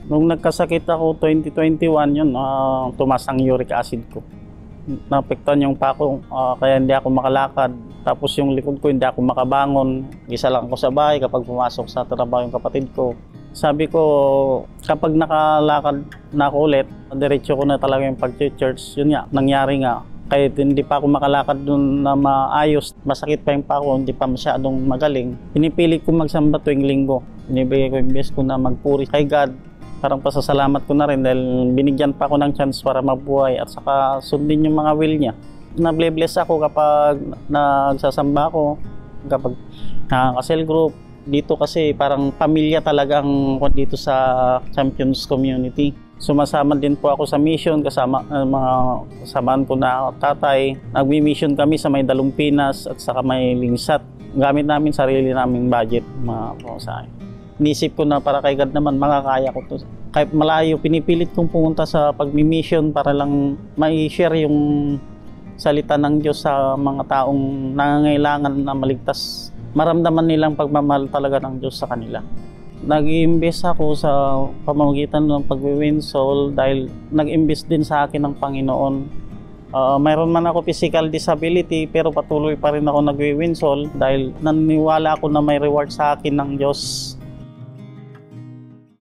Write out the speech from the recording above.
Nung nagkasakit ako 2021 yun, tumaas ang uric acid ko. Naapektuhan yung pako, kaya hindi ako makalakad. Tapos yung likod ko, hindi ako makabangon. Isa lang ako sa bahay kapag pumasok sa trabaho yung kapatid ko. Sabi ko, kapag nakalakad na ako ulit, diretso ko na talaga yung pag-church. Yun nga, nangyari nga. Kahit hindi pa ako makalakad doon na maayos, masakit pa yung pako, hindi pa masyadong magaling. Pinipili ko magsamba tuwing linggo. Binibigay ko yung best ko na magpuri kay God. Parang pasasalamat ko na rin dahil binigyan pa ako ng chance para mabuhay at saka sundin yung mga will niya. Nabless ako kapag nagsasamba ako, kapag nakaka-cell group. Dito kasi parang pamilya talagang dito sa Champions Community. Sumasama din po ako sa mission kasama mga kasamaan ko na tatay. Nagmi-mission kami sa may Dalumpinas at saka may Lingsat. Gamit namin sarili naming budget mga pamasahe. Inisip ko na para kay God naman, makakaya ko to. Kahit malayo, pinipilit kong pumunta sa pagmi-mission para lang mai-share yung salita ng Diyos sa mga taong nangangailangan na maligtas. Maramdaman nilang pagmamahal talaga ng Diyos sa kanila. Nag-i-invest ako sa pamamagitan ng pag-win soul dahil nag-invest din sa akin ng Panginoon. Mayroon man ako physical disability pero patuloy pa rin ako nag-win soul dahil naniniwala ako na may reward sa akin ng Diyos.